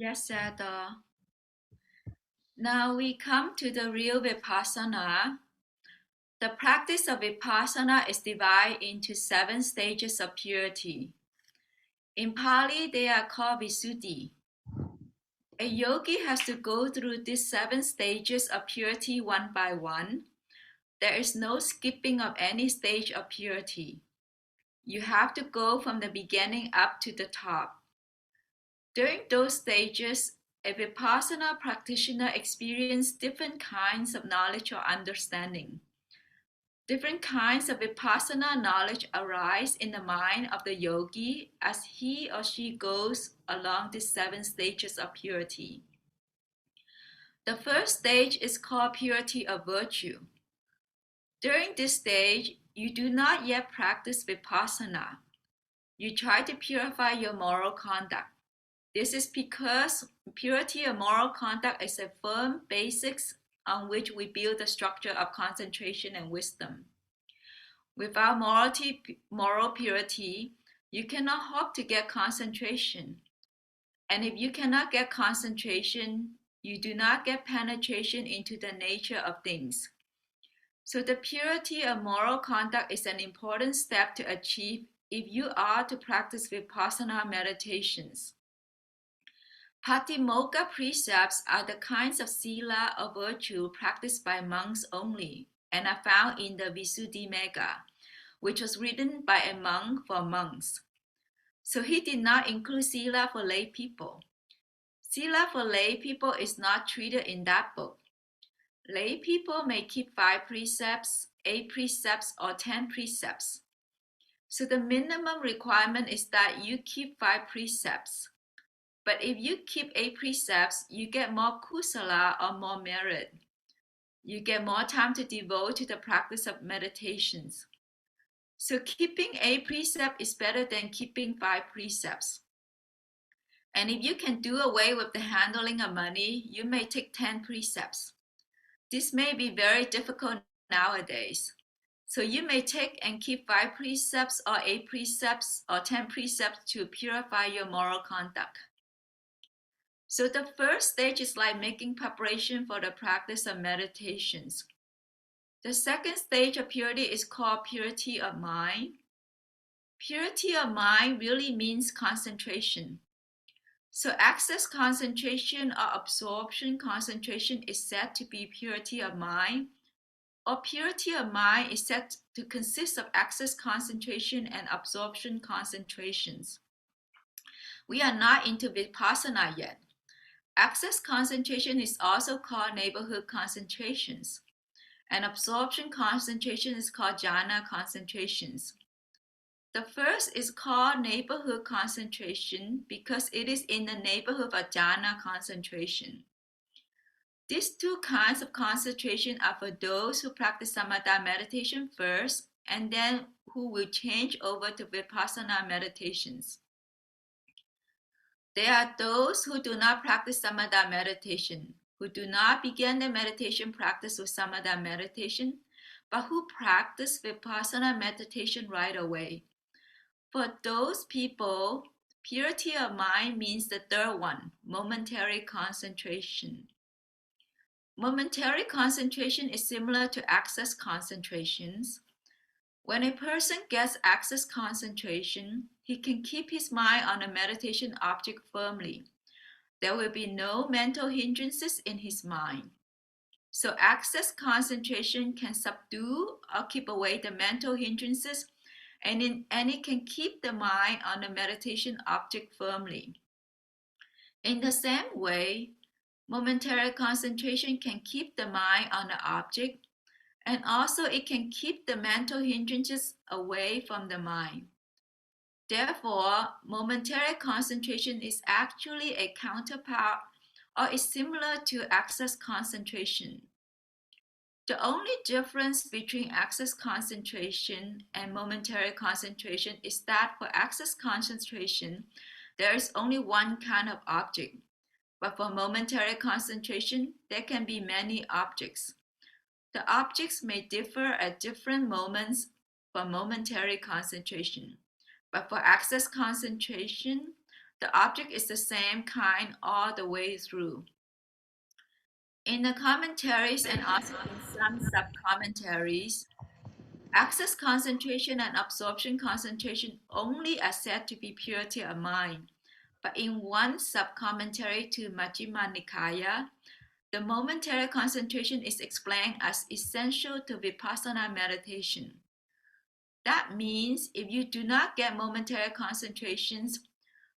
Yes, Sada. Now we come to the real Vipassana. The practice of Vipassana is divided into 7 stages of purity. In Pali, they are called Visuddhi. A yogi has to go through these 7 stages of purity one by one. There is no skipping of any stage of purity. You have to go from the beginning up to the top. During those stages, a Vipassana practitioner experiences different kinds of knowledge or understanding. Different kinds of Vipassana knowledge arise in the mind of the yogi as he or she goes along these 7 stages of purity. The first stage is called purity of virtue. During this stage, you do not yet practice Vipassana. You try to purify your moral conduct. This is because purity of moral conduct is a firm basis on which we build the structure of concentration and wisdom. Without moral purity, you cannot hope to get concentration. And if you cannot get concentration, you do not get penetration into the nature of things. So the purity of moral conduct is an important step to achieve if you are to practice Vipassana meditations. Patimokkha precepts are the kinds of sila or virtue practiced by monks only and are found in the Visuddhimagga, which was written by a monk for monks. So he did not include sila for lay people. Sila for lay people is not treated in that book. Lay people may keep 5 precepts, 8 precepts, or 10 precepts. So the minimum requirement is that you keep 5 precepts. But if you keep 8 precepts, you get more kusala or more merit. You get more time to devote to the practice of meditations. So keeping 8 precepts is better than keeping 5 precepts. And if you can do away with the handling of money, you may take 10 precepts. This may be very difficult nowadays. So you may take and keep 5 precepts or 8 precepts or 10 precepts to purify your moral conduct. So the first stage is like making preparation for the practice of meditations. The second stage of purity is called purity of mind. Purity of mind really means concentration. So access concentration or absorption concentration is said to be purity of mind, or purity of mind is said to consist of access concentration and absorption concentrations. We are not into Vipassana yet. Access concentration is also called neighborhood concentrations, and absorption concentration is called jhana concentrations. The first is called neighborhood concentration because it is in the neighborhood of jhana concentration. These 2 kinds of concentration are for those who practice samatha meditation first and then who will change over to vipassana meditations. There are those who do not practice samatha meditation, who do not begin their meditation practice with samatha meditation, but who practice vipassana meditation right away. For those people, purity of mind means the third one, momentary concentration. Momentary concentration is similar to access concentrations. When a person gets access concentration, he can keep his mind on a meditation object firmly. There will be no mental hindrances in his mind. So access concentration can subdue or keep away the mental hindrances, and it can keep the mind on the meditation object firmly. In the same way, momentary concentration can keep the mind on the object, and also it can keep the mental hindrances away from the mind. Therefore, momentary concentration is actually a counterpart or is similar to access concentration. The only difference between access concentration and momentary concentration is that for access concentration, there is only one kind of object, but for momentary concentration, there can be many objects. The objects may differ at different moments for momentary concentration, but for access concentration, The object is the same kind all the way through. In the commentaries and also in some sub-commentaries, access concentration and absorption concentration only are said to be purity of mind. But in one sub-commentary to Majjhima Nikaya, the momentary concentration is explained as essential to Vipassana meditation. That means if you do not get momentary concentrations,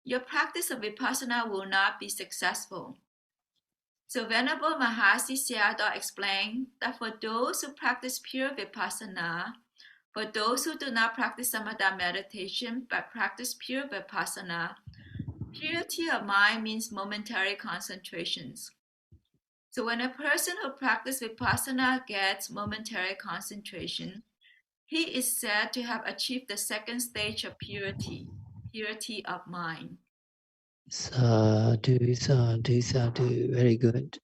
your practice of Vipassana will not be successful. So Venerable Mahasi Sayadaw explained that for those who practice pure Vipassana, for those who do not practice samatha meditation but practice pure Vipassana, purity of mind means momentary concentrations. So when a person who practices Vipassana gets momentary concentration, he is said to have achieved the second stage of purity, purity of mind. Sadhu, sadhu, sadhu. Very good.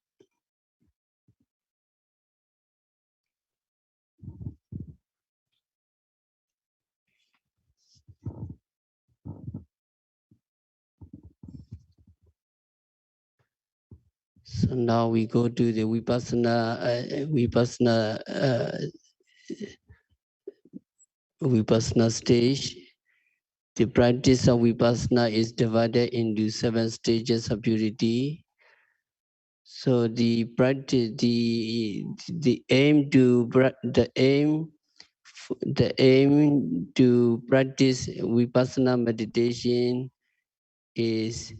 So now we go to the Vipassana stage. The practice of Vipassana is divided into 7 stages of purity. So the practice, the aim to the aim to practice Vipassana meditation is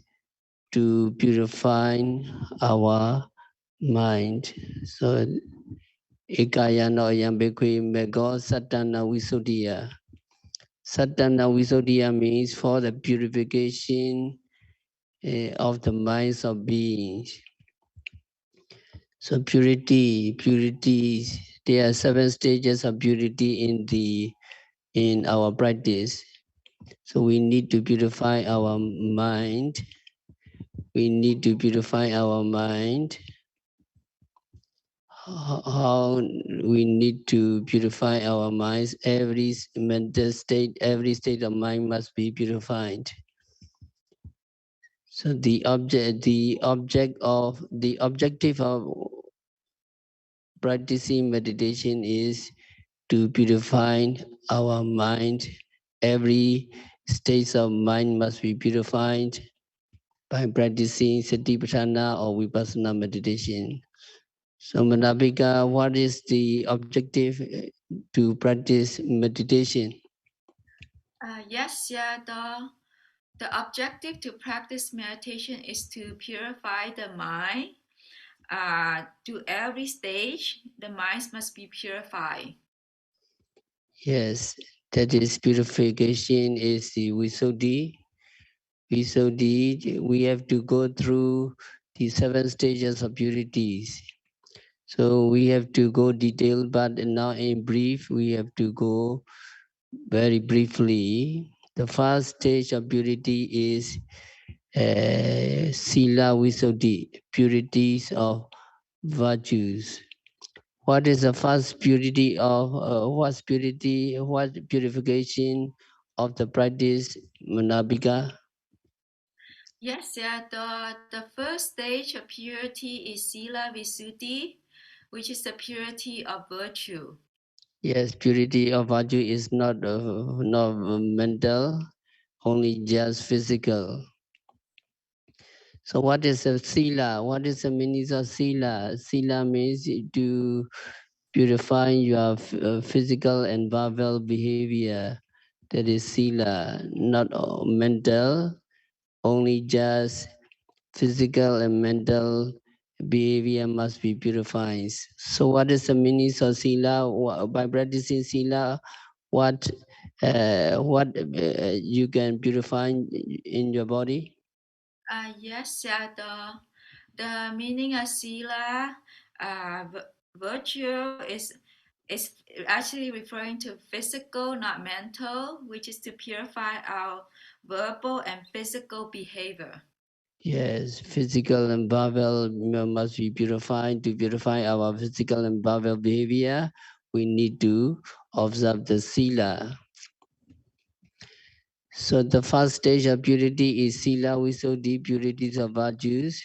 to purify our mind. So Ekayano Yambekwe Mego Satana Visuddhiya. Satana Visuddhiya means for the purification of the minds of beings. So purity, there are 7 stages of purity in our practice. So we need to purify our mind. We need to purify our mind. How we need to purify our minds. Every mental state, every state of mind must be purified. So the objective of practicing meditation is to purify our mind. Every state of mind must be purified by practicing Satipatthana or Vipassana meditation. So Manabika, what is the objective to practice meditation? Yes, yeah, the objective to practice meditation is to purify the mind. To every stage, the minds must be purified. Yes, that is purification is the Visuddhi. Visuddhi, we have to go through the 7 stages of purities. So we have to go detailed, but now in brief, we have to go very briefly. The first stage of purity is Sila Visuddhi, purities of virtues. What is the first purity of, what purification of the practice, Manabika? Yes, yeah, the first stage of purity is Sila Visuddhi, which is the purity of virtue. Yes, purity of virtue is not mental, only just physical. So what is a sila? What is the meaning of sila? Sila means to purify your physical and verbal behavior. That is sila, not mental, only just physical and mental behavior must be purified. So what is the meaning of sila? By practicing sila, what you can purify in your body? Yes, yeah, the meaning of Sila, virtue is actually referring to physical, not mental, which is to purify our verbal and physical behavior. Yes, physical and verbal must be purified. To purify our physical and verbal behavior, we need to observe the sila. So the first stage of purity is sila, visuddhi, purities of virtues.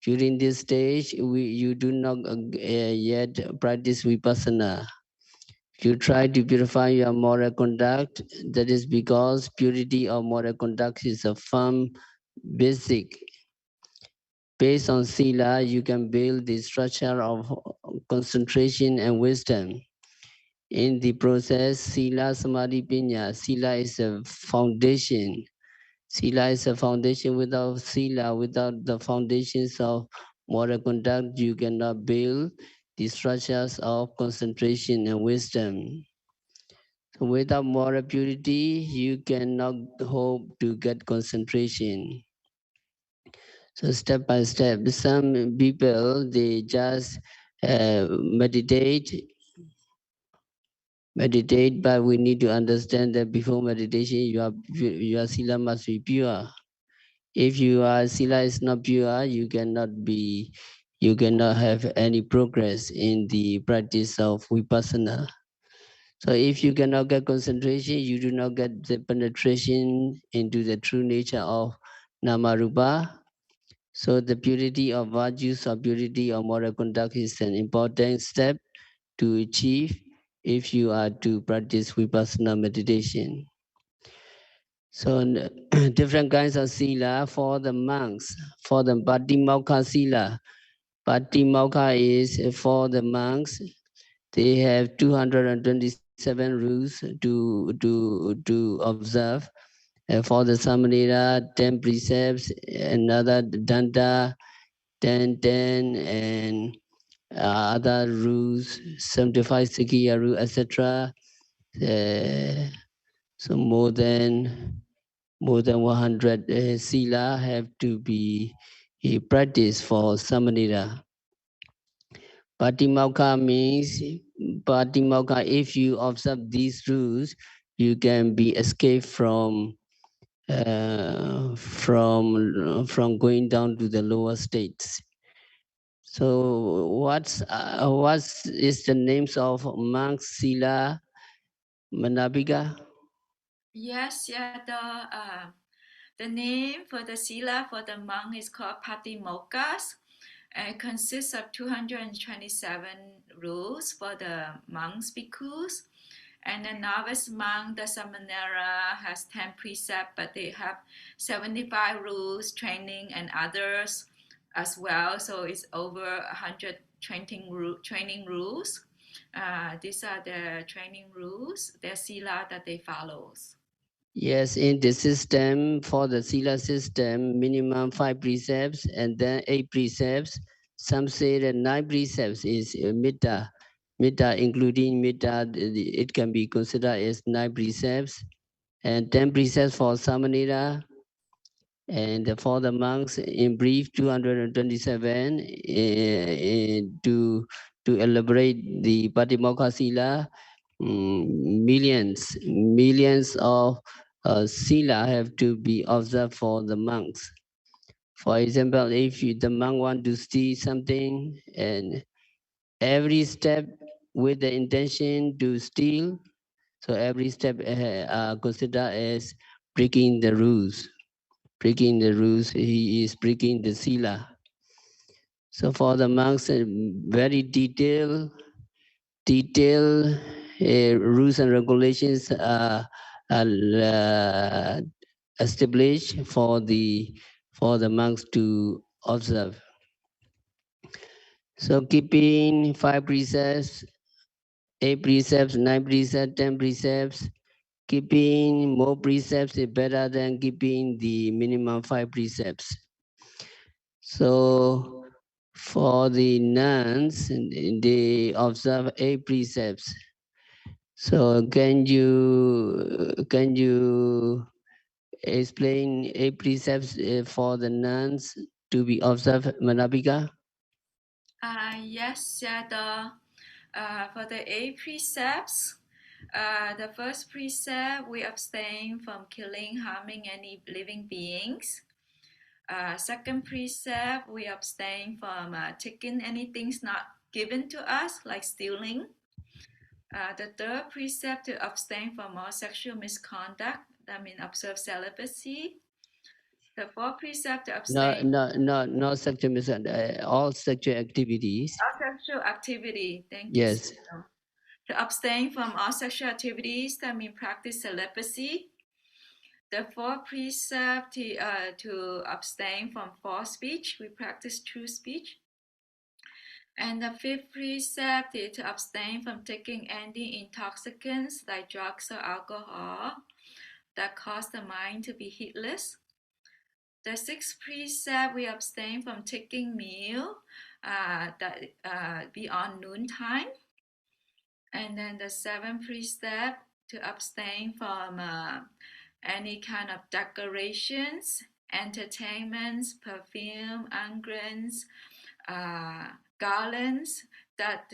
During this stage, you do not yet practice vipassana. You try to purify your moral conduct. That is because purity of moral conduct is a firm basic. Based on sila, you can build the structure of concentration and wisdom. In the process, sila, samadhi, pinya, sila is a foundation. Sila is a foundation. Without sila, without the foundations of moral conduct, you cannot build the structures of concentration and wisdom. So without moral purity, you cannot hope to get concentration. So step by step, some people they just meditate, but we need to understand that before meditation, your sila must be pure. If your sila is not pure, you cannot have any progress in the practice of vipassana. So if you cannot get concentration, you do not get the penetration into the true nature of namarupa. So the purity of virtues or purity of moral conduct is an important step to achieve if you are to practice vipassana meditation. So different kinds of sila for the monks. For the Patimokkha sila, Patimokkha is for the monks. They have 227 rules to observe. For the Samanera, 10 precepts, another Danta, 10, and other rules, 75 Sikhiya rule, etc. So more than 100 sila have to be practiced for Samanera. Patimokkha means, Patimokkha, if you observe these rules, you can be escaped from going down to the lower states. So what is the names of monks Sila Manabika? Yes, yeah, the name for the sila for the monk is called Patimokkha. It consists of 227 rules for the monks, bhikkhus. And the novice monk, the Samanera, has 10 precepts, but they have 75 rules, training, and others as well. So it's over 100 training rules. These are the training rules, the sila that they follow. Yes, in the system, for the Sila system, minimum 5 precepts and then 8 precepts. Some say that 9 precepts is Metta. Metta, including Metta, it can be considered as 9 precepts. And 10 precepts for Samanera. And for the monks, in brief, 227 to elaborate the Patimokkha Sila. Millions of sila have to be observed for the monks. For example, if the monk want to steal something, and every step with the intention to steal, so every step considered as breaking the rules. Breaking the rules, he is breaking the sila. So for the monks, very detailed rules and regulations are established for the monks to observe. So keeping 5 precepts, 8 precepts, 9 precepts, 10 precepts, keeping more precepts is better than keeping the minimum 5 precepts. So for the nuns, they observe 8 precepts. So can you explain 8 precepts for the nuns to be observed, Manabika? Yes, yeah, for the 8 precepts, the first precept, we abstain from killing, harming any living beings. Second precept, we abstain from taking anything not given to us, like stealing. The third precept, to abstain from all sexual misconduct. that means observe celibacy. The fourth precept to No, abstain no, no, no sexual all sexual activities. all sexual activity. Thank you. Yes. Samuel. To abstain from all sexual activities, that means practice celibacy. The fourth precept to abstain from false speech, we practice true speech. And the fifth precept is to abstain from taking any intoxicants like drugs or alcohol that cause the mind to be heedless. The sixth precept, we abstain from taking meal that beyond noontime. And then the seventh precept, to abstain from any kind of decorations, entertainments, perfume, unguents, garlands that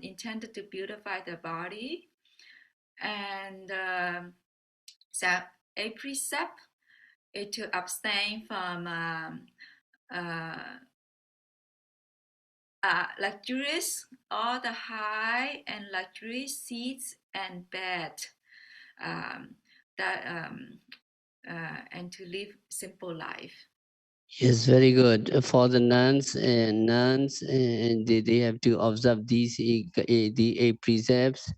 intended to beautify the body. And so a precept is to abstain from luxurious, all the high and luxurious seats and bed, um, that and to live simple life. Yes, very good. For the nuns, they have to observe these the eight precepts.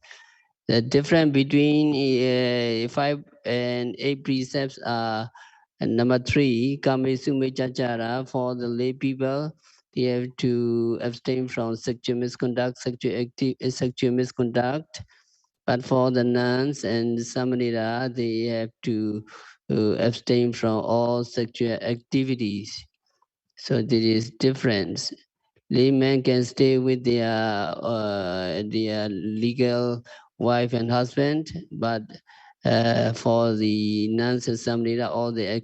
The difference between 5 and 8 precepts are number 3, Kamesumechachara. For the lay people, they have to abstain from sexual misconduct, sexual misconduct. But for the nuns and Samanera, they have to abstain from all sexual activities. So there is difference. Laymen can stay with their legal wife and husband, but for the nuns and Samanera, all the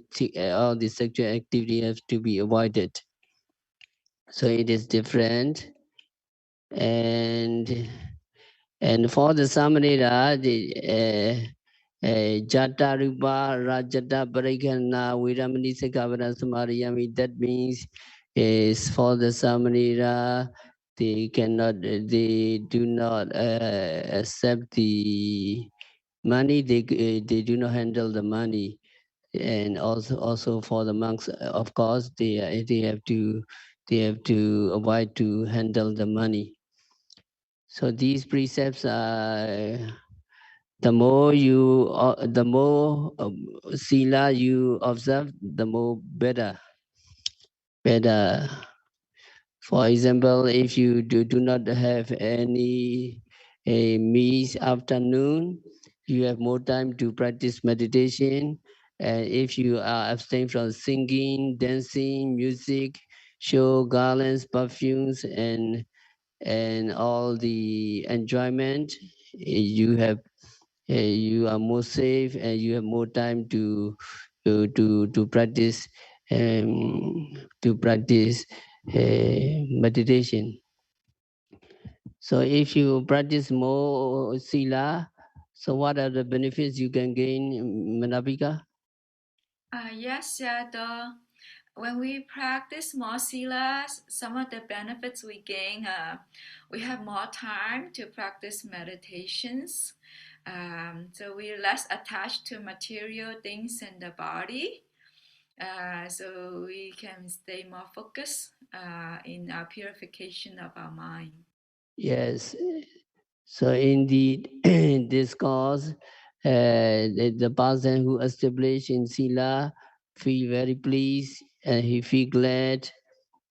sexual activity has to be avoided. So it is different. And for the Samanera, the Jata Rupa Rajata Parikana Viramani Sakavana Samariyami, that means is for the Samanera, they do not accept the money, they do not handle the money. And also for the monks, of course, they have to avoid to handle the money. So these precepts are, the more sila you observe, the more better. For example, if you do not have any meals afternoon, you have more time to practice meditation. And if you are abstain from singing, dancing, music, show, garlands, perfumes, and all the enjoyment, you are more safe and you have more time to practice um, meditation. So if you practice more sila, so what are the benefits you can gain, Manabika? Yes, yeah. When we practice more silas, some of the benefits we gain, we have more time to practice meditations. So we're less attached to material things in the body. So we can stay more focused in our purification of our mind. Yes. So in the discourse, the person who established in Sila feel very pleased and he feel glad.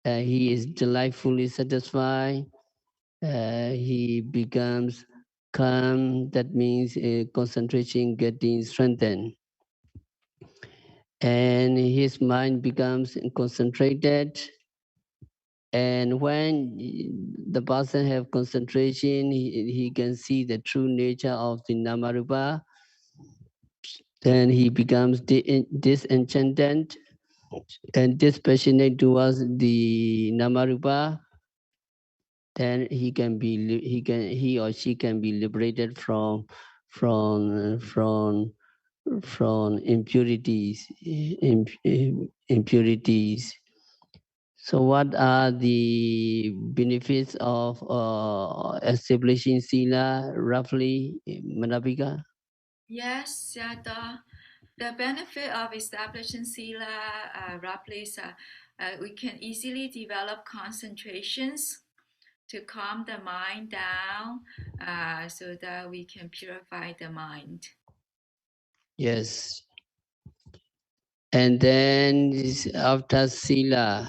He is delightfully satisfied. He becomes calm. That means concentration getting strengthened, and his mind becomes concentrated. And when the person have concentration, he can see the true nature of the Namarupa. Then he becomes disenchanted and dispassionate towards the Namarupa. Then he or she can be liberated from from from impurities. So what are the benefits of establishing sila roughly, Manabika? Yes, yeah, the benefit of establishing sila roughly is we can easily develop concentrations to calm the mind down so that we can purify the mind. Yes. And then after sila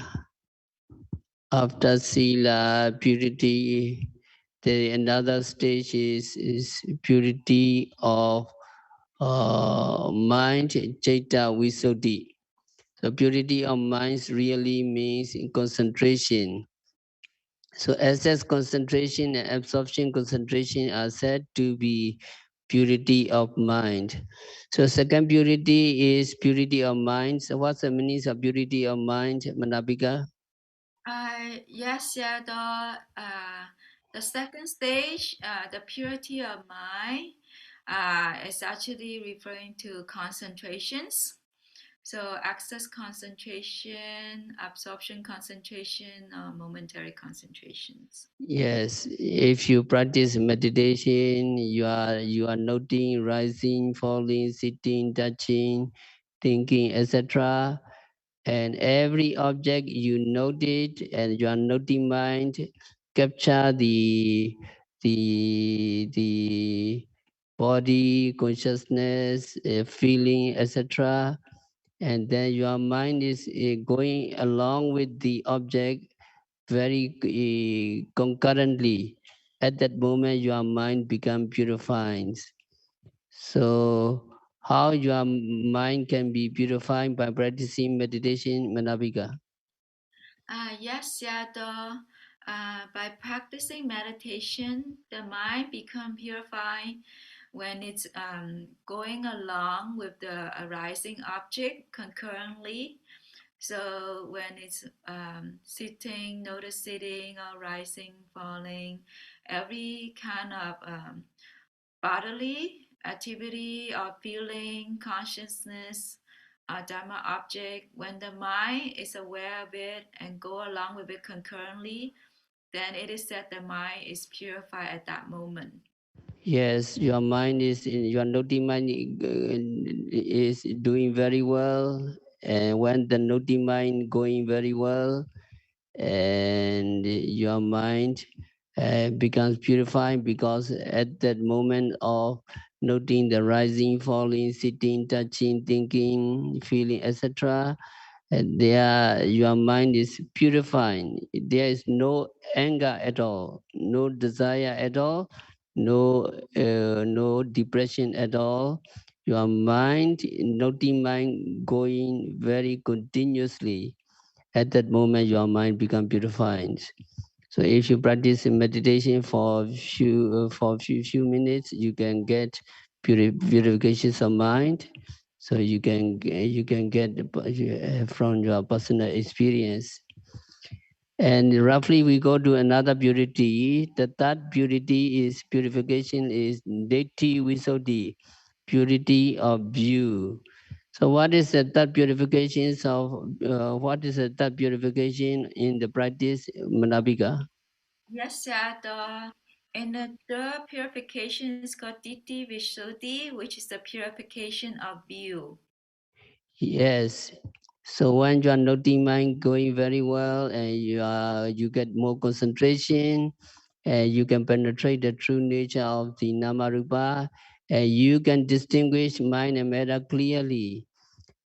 purity, the another stage is purity of mind, citta, visuddhi. So purity of mind really means concentration. So access concentration and absorption concentration are said to be purity of mind. So second purity is purity of mind. So what's the meaning of purity of mind, Manabika? Yes, yeah, the second stage, the purity of mind, is actually referring to concentrations. So access concentration, absorption concentration, momentary concentrations. Yes, if you practice meditation, you are noting rising, falling, sitting, touching, thinking, etc. And every object you note it, and you are noting mind, capture the body consciousness, feeling, etc. And then your mind is going along with the object very concurrently. At that moment, your mind become purified. So, how your mind can be purified by practicing meditation, Manabika? Yes, yeah, by practicing meditation, the mind become purified when it's going along with the arising object concurrently. So when it's sitting, notice sitting or rising, falling, every kind of bodily activity or feeling, consciousness, Dharma object, when the mind is aware of it and go along with it concurrently, then it is said the mind is purified at that moment. Yes, your mind is your noting mind is doing very well, and when the noting mind going very well, and your mind becomes purified because at that moment of noting the rising, falling, sitting, touching, thinking, feeling, etc., there your mind is purifying. There is no anger at all, no desire at all, no depression at all. Your mind, noting mind going very continuously. At that moment, your mind become purified. So if you practice meditation for few minutes, you can get purifications of mind. So you can get from your personal experience. And roughly, we go to another purity. The third purity is purification is deity visuddhi, purity of view. So what is the third purification what is the third purification in the practice, Manabika? Yes, yeah, and the purification is called Diti Visuddhi, which is the purification of view. Yes. So when you are noting mind going very well and you get more concentration and you can penetrate the true nature of the Namarupa and you can distinguish mind and matter clearly.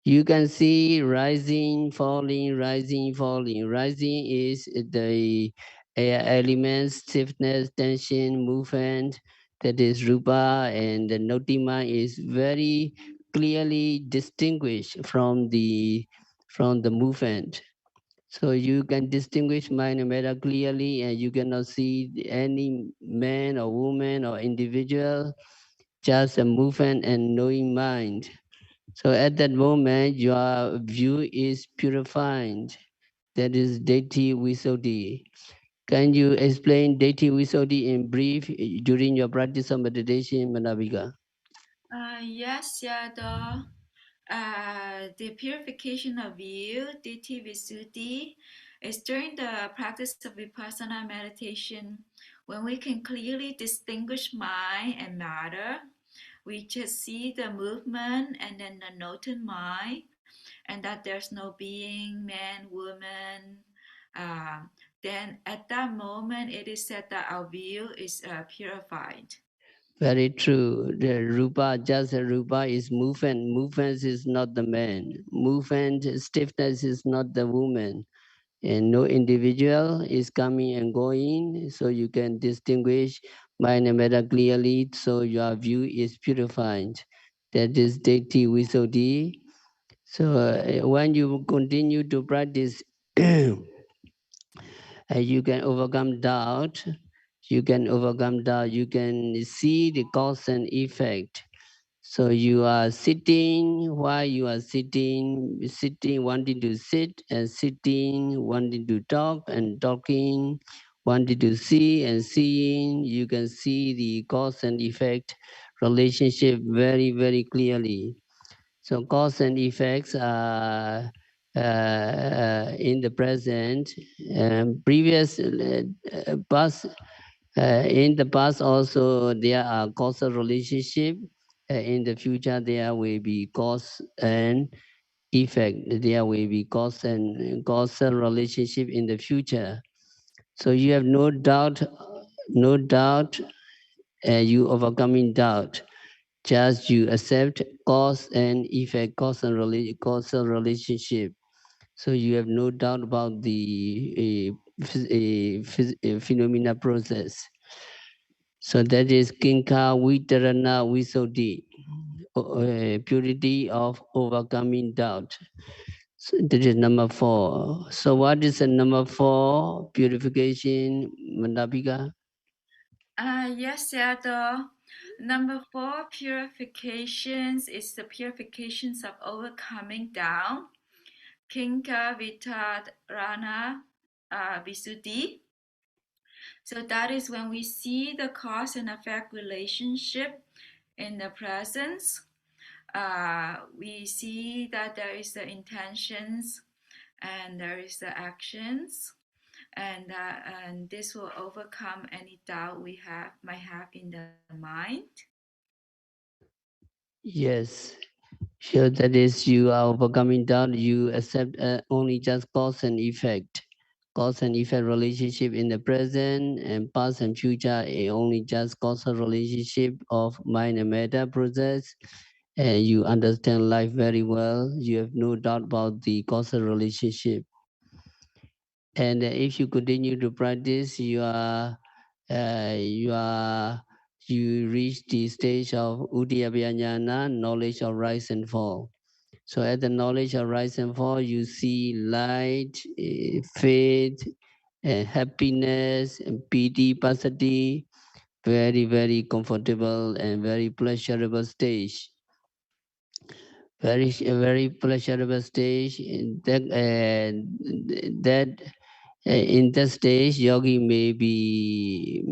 You can see rising, falling, rising, falling. Rising is the elements, stiffness, tension, movement. That is rupa, and the notima is very clearly distinguished from the movement. So you can distinguish mind and matter clearly, and you cannot see any man or woman or individual, just a movement and knowing mind. So at that moment, your view is purified. That is deity visuddhi. Can you explain deity visuddhi in brief during your practice of meditation, Manavika? Yes, yeah, the purification of view, Diti Visuddhi, is during the practice of Vipassana meditation when we can clearly distinguish mind and matter. we just see the movement and then the noted mind, and that there's no being, man, woman. Um, then at that moment, it is said that our view is purified. Very true. The rupa, just a rupa is movement. Movement is not the man. Movement, stiffness is not the woman. And no individual is coming and going, so you can distinguish mind and matter clearly, so your view is purified. That is Deity Visuddhi. So when you continue to practice, you can overcome doubt. You can overcome doubt. You can see the cause and effect. So you are sitting, while you are sitting, wanting to sit, and sitting, wanting to talk, and talking, wanting to see and seeing. You can see the cause and effect relationship very, very clearly. So cause and effects are in the present, previous, past. In the past also there are causal relationship. In the future there will be cause and effect. There will be cause and causal relationship in the future. So you have no doubt, no doubt, you overcoming doubt. Just you accept cause and effect, causal relationship. So you have no doubt about the phenomena process. So that is Kinka Vitarana Visuddhi, purity of overcoming doubt. So that is number 4. So what is the number 4? Purification, Mandapika? Yes, Sayadaw. Number four, purifications is the purifications of overcoming down. Kinka Vitarana Visuddhi. So that is when we see the cause and effect relationship in the presence. We see that there is the intentions and there is the actions, and this will overcome any doubt we might have in the mind. Yes. So that is you are overcoming doubt, you accept only just cause and effect. Cause and effect relationship in the present and past and future only just causal relationship of mind and matter process. And you understand life very well. You have no doubt about the causal relationship. And if you continue to practice, uh, you are you reach the stage of Udiyabhyanyana, knowledge of rise and fall. So at the knowledge of rise and fall, you see light, faith, happiness, and piti, pasati, very, very comfortable and very pleasurable stage. Very pleasurable stage. That in that stage, yogi may be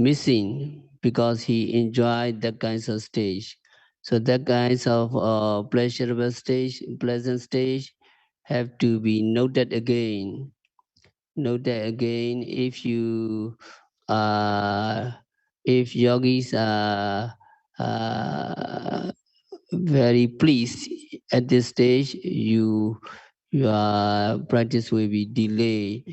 missing because he enjoyed that kinds of stage. So that kinds of pleasurable stage, pleasant stage, have to be noted again. Noted again. Uh, if yogis are very pleased at this stage, your practice will be delayed.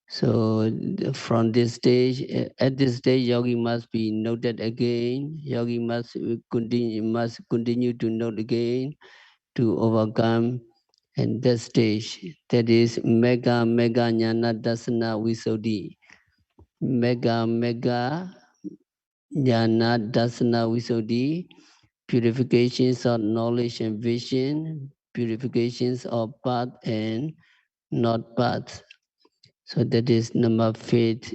So from this stage, at this stage, yogi must be noted again. Yogi must continue to note again to overcome and that stage. That is mega jnana dasana visuddhi. Mega jnana dasana visuddhi. Purifications of knowledge and vision. Purifications of path and not path. So that is number faith.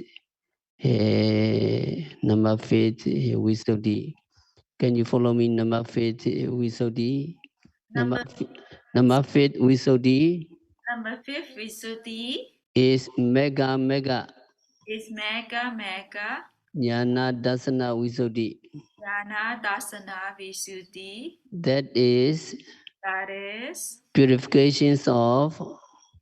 Nama faith Visuddhi. Can you follow me? Nama faith Visuddhi. Nama, Number Nama faith Visuddhi number fifth Visuddhi is mega is Mega Mega jnana dasana Visuddhi. Jnana Dasana Visuddhi. That is That is purifications of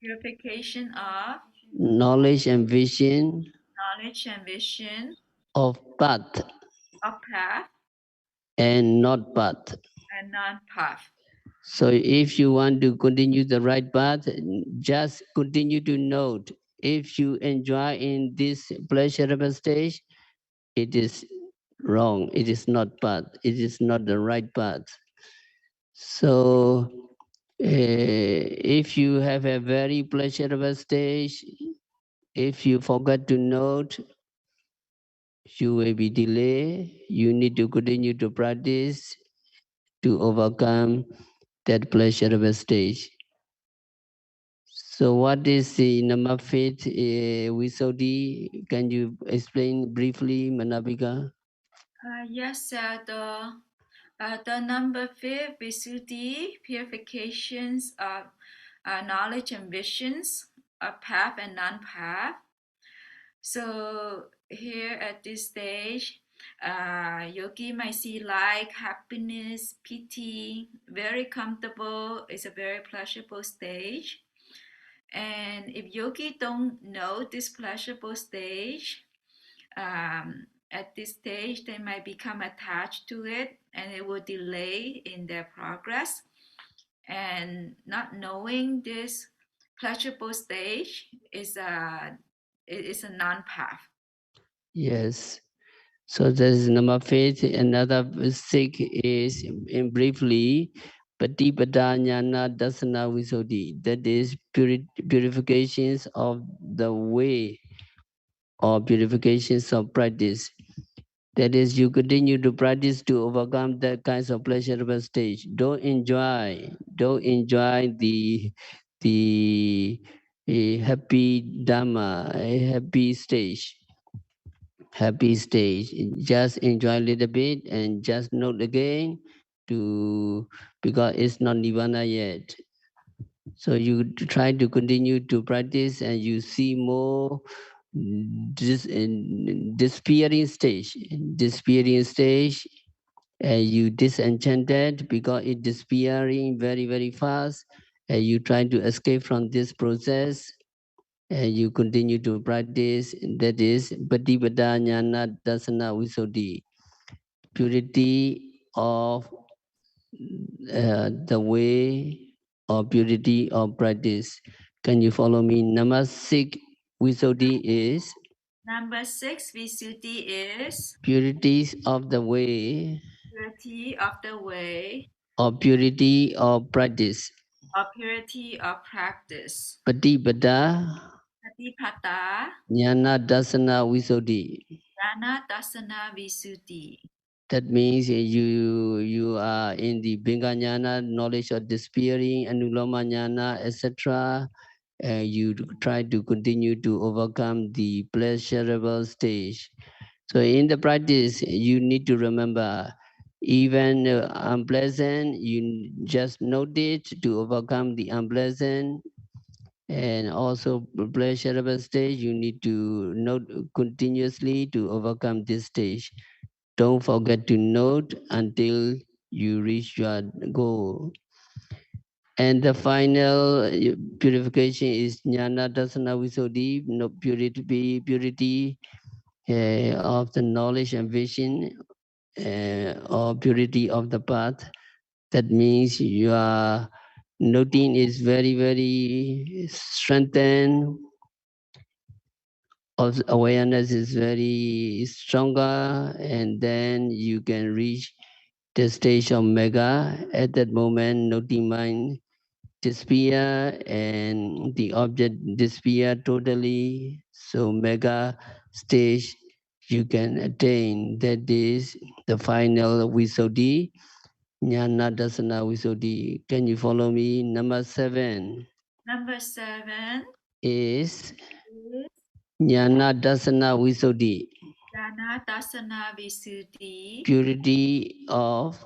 purification of knowledge and vision knowledge and vision of path of path and not path. and non-path. So if you want to continue the right path, just continue to note. If you enjoy in this pleasurable stage, it is wrong. It is not path. It is not the right path. So if you have a very pleasurable stage, if you forget to note, you will be delayed. You need to continue to practice to overcome that pleasurable stage. So what is the Namafit Wisodi? Can you explain briefly, Manabika? Yes, the number fifth Visuddhi, purifications of knowledge and visions, of path and non-path. So here at this stage, yogi might see like happiness, pity, very comfortable. It's a very pleasurable stage. And if yogi don't know this pleasurable stage, at this stage they might become attached to it, and it will delay in their progress. And not knowing this pleasurable stage is a non-path. Yes. So there is Namafit. Another six is, in briefly, Patipada Jnana Dasana Visodi. That is purifications of the way or purifications of practice. That is, you continue to practice to overcome that kinds of pleasurable stage. Don't enjoy the happy dharma, a happy stage. Just enjoy a little bit and just note again to because it's not nirvana yet. So you try to continue to practice and you see more despairing stage. Despairing stage, you disenchanted because it despairing very, very fast. You try to escape from this process and you continue to practice. That is Patipada Jnana Dasana Visuddhi, purity of the way or purity of practice. Can you follow me? Namasik Visuddhi is Number six Visuddhi is purities of the way purity of the way or purity of practice. or purity of practice. Patipada Satipatha Jnana Dasana Visuddhi. Dana Dasana Visuddhi. That means you are in the Binganyana, knowledge of despairing, Anuloma Jnana, etc. You try to continue to overcome the pleasurable stage. So in the practice, you need to remember, even unpleasant, you just note it to overcome the unpleasant. And also pleasurable stage, you need to note continuously to overcome this stage. Don't forget to note until you reach your goal. And the final purification is jnana dasana visuddhi, no purity of the knowledge and vision, or purity of the path. That means your noting is very, very strengthened. Of awareness is very stronger, and then you can reach the stage of mega. At that moment, noting mind disappear and the object disappear totally. So mega stage you can attain. That is the final Visuddhi, Jnana Dasana Visuddhi. Can you follow me? Number 7 Number seven is is Jnana Dasana Visuddhi, Dana Dasana Visuddhi, purity of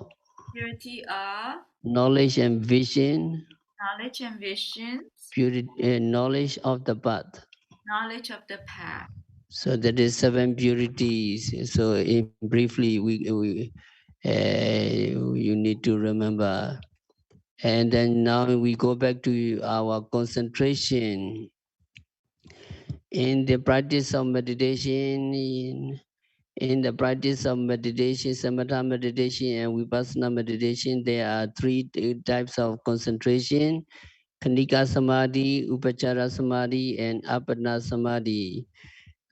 purity of knowledge and vision, knowledge and visions, knowledge of the path. knowledge of the path. So that is 7 purities. So in briefly, you need to remember. And then now we go back to our concentration. In the practice of meditation, in the practice of meditation, samatha meditation and vipassana meditation, there are three types of concentration: Khanika Samadhi, Upachara Samadhi, and Apana Samadhi.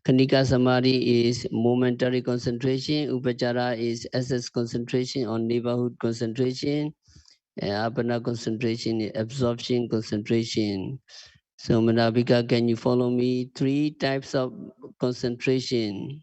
Khanika Samadhi is momentary concentration, Upachara is essence concentration or neighborhood concentration, and Apana concentration is absorption concentration. So Manabika, can you follow me? Three types of concentration.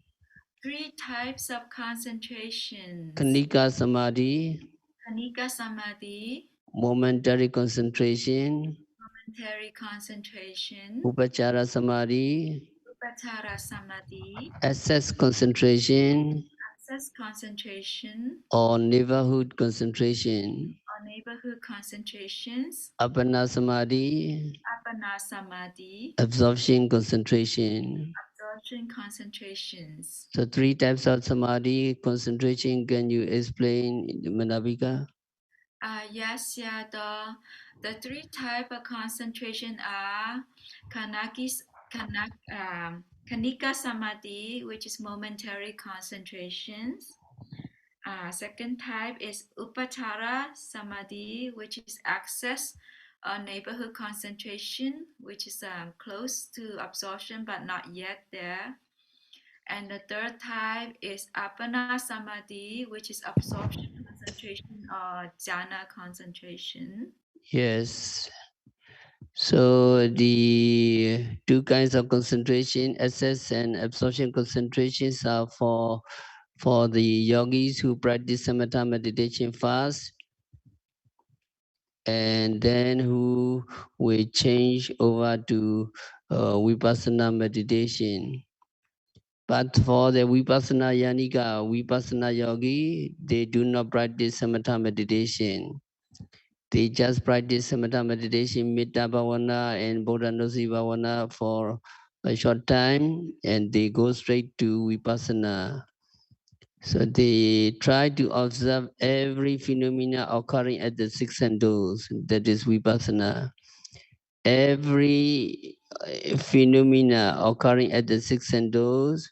Three types of concentrations. Khanika Samadhi, Kanika Samadhi, momentary concentration, momentary concentration, Upachara Samadhi, Upachara Samadhi, access concentration, access concentration, or neighborhood concentration. or neighborhood concentrations, Apana Samadhi, Apana Samadhi, absorption concentration. absorption concentrations. So three types of samadhi concentration. Can you explain, Manabika? Yes, yeah, the three type of concentration are Kanakis, Kanika Samadhi, which is momentary concentrations. Second type is Upachara Samadhi, which is access or neighborhood concentration, which is close to absorption but not yet there. And the third type is Apana Samadhi, which is absorption concentration or jhana concentration. Yes. So the two kinds of concentration, access and absorption concentrations, are for the yogis who practice samatha meditation fast, and then who will change over to vipassana meditation. But for the Vipassana Yanika, Vipassana Yogi, they do not practice Samatha meditation. They just practice Samatha meditation, Metta Bhavana and Bodhanusi Bhavana for a short time, and they go straight to Vipassana. So they try to observe every phenomena occurring at the six senses, that is Vipassana. Every phenomena occurring at the six senses,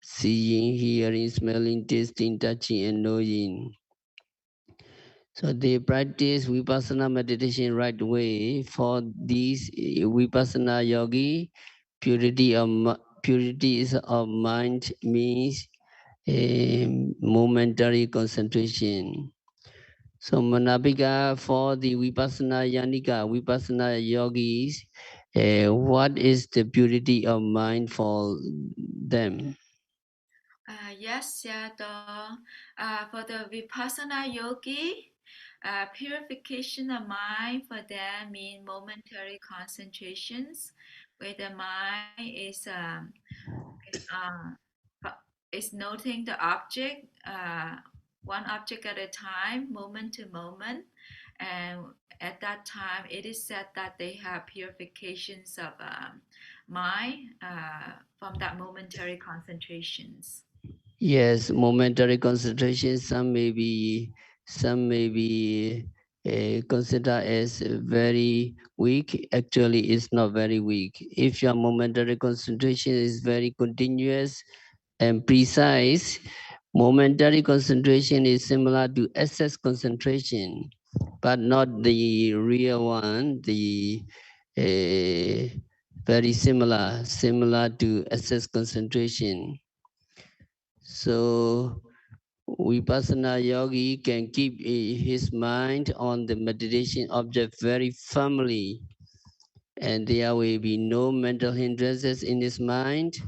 seeing, hearing, smelling, tasting, touching, and knowing. So they practice Vipassana meditation right way. For these Vipassana yogi, purity is of mind means a momentary concentration. So Manabika, for the Vipassana Yanika, Vipassana yogis, what is the purity of mind for them? Yes, yeah, for the Vipassana yogi, purification of mind for them mean momentary concentrations, where the mind is is noting the object, one object at a time, moment to moment, and at that time, it is said that they have purifications of mind from that momentary concentrations. Yes, momentary concentration. Some may be considered as very weak. Actually, it's not very weak. If your momentary concentration is very continuous and precise, momentary concentration is similar to excess concentration, but not the real one. The very similar to excess concentration. So Vipassana yogi can keep his mind on the meditation object very firmly, and there will be no mental hindrances in his mind,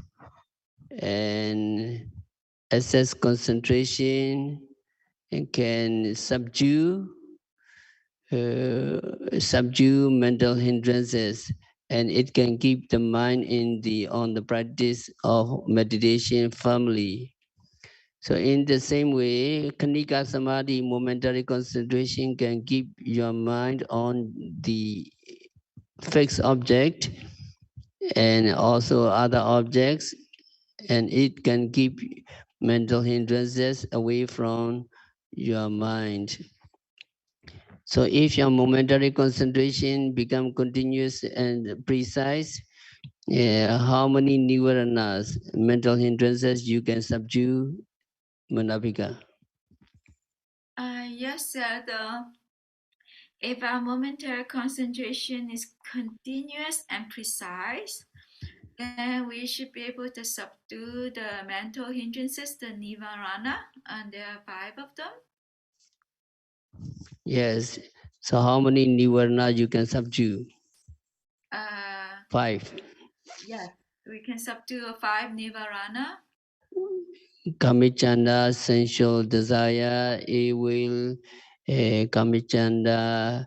and access concentration and can subdue mental hindrances, and it can keep the mind on the practice of meditation firmly. So in the same way, Kanika Samadhi, momentary concentration, can keep your mind on the fixed object and also other objects, and it can keep mental hindrances away from your mind. So if your momentary concentration become continuous and precise, how many nivaranas, mental hindrances you can subdue, Manavika? Yes, if our momentary concentration is continuous and precise, then we should be able to subdue the mental hindrances, the nivarana, and there are five of them. Yes. So how many nivarana you can subdue? Uh, 5. yes, we can subdue five nivarana. Kamichanda, sensual desire, ill will, Kamichanda,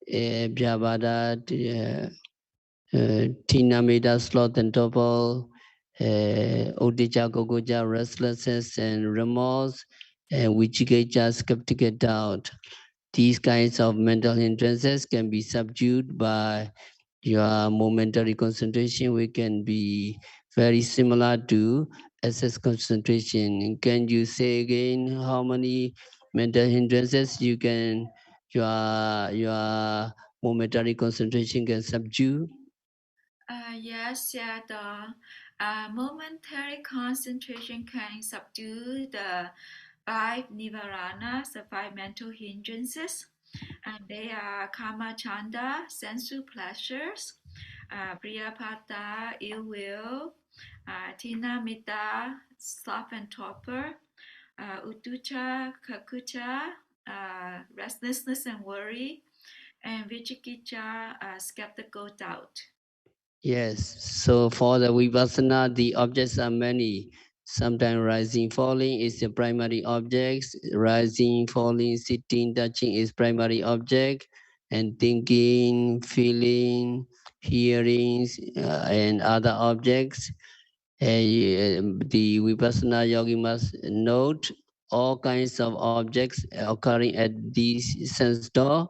Vyavada, Tinamida, sloth and torpor, Udija, Gogoja, restlessness and remorse, and Vichikecha, skeptical doubt. These kinds of mental hindrances can be subdued by your momentary concentration. We can be very similar to SS concentration. Can you say again how many mental hindrances your momentary concentration can subdue? Yes, yeah, the momentary concentration can subdue the five nivaranas, the five mental hindrances, and they are kama chanda, sensual pleasures, priyapata, ill will, tina mita, sloth and torpor, utucha, kakucha, restlessness and worry, and vichikicha, skeptical doubt. Yes, so for the Vipassana, the objects are many. Sometimes rising, falling is the primary object. Rising, falling, sitting, touching is primary object. And thinking, feeling, hearing, and other objects. The Vipassana yogi must note all kinds of objects occurring at these sense door.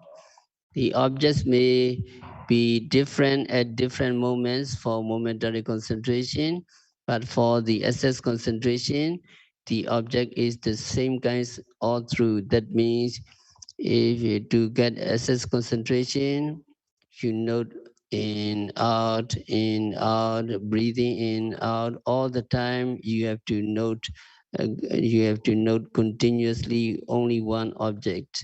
The objects may be different at different moments for momentary concentration, but for the SS concentration, the object is the same kinds all through. That means if you to get SS concentration, you note in, out, breathing in, out, all the time. You have to note continuously only one object.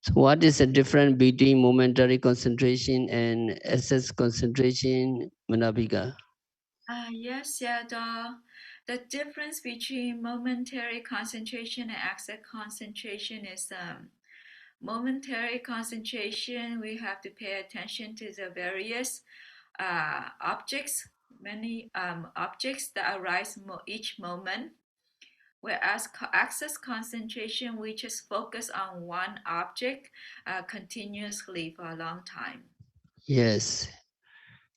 So what is the difference between momentary concentration and SS concentration, Manabika? Yes, yeah, the difference between momentary concentration and exact concentration is momentary concentration, we have to pay attention to the various objects, many objects that arise each moment. Whereas access concentration, we just focus on one object continuously for a long time. Yes.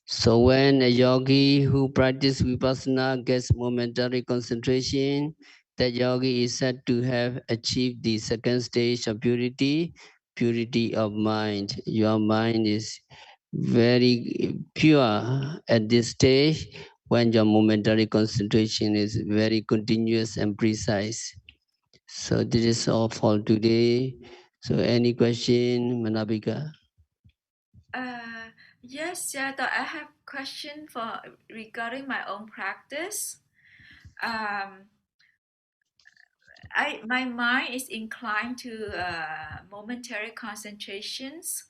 So when a yogi who practices Vipassana gets momentary concentration, that yogi is said to have achieved the second stage of purity, purity of mind. Your mind is very pure at this stage when your momentary concentration is very continuous and precise. So this is all for today. So any question, Manabika? Uh, yes, yeah, I have question for regarding my own practice. Um, my mind is inclined to momentary concentrations.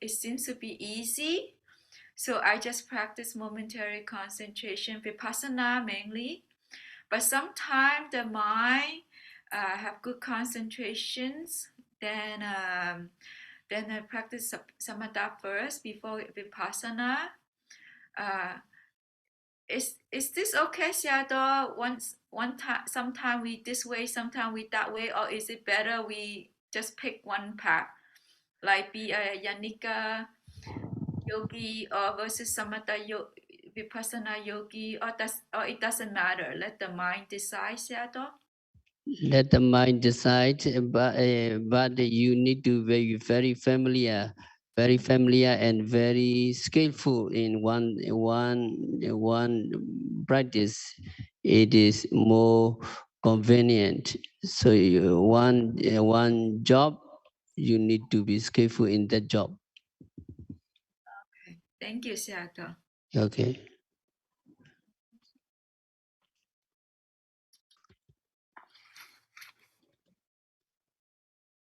It seems to be easy, so I just practice momentary concentration, vipassana mainly. But sometimes the mind have good concentrations, then I practice samatha first before vipassana. Uh, is this okay, Seattle? One time, sometime we this way, sometime we that way, or is it better we just pick one path, like be a Yanika yogi or versus vipassana yogi, or it doesn't matter. Let the mind decide, Seattle. Let the mind decide, but you need to be very familiar and very skillful in one practice. It is more convenient. So one job you need to be skillful in that job. Okay. Thank you, Sayadaw. Okay.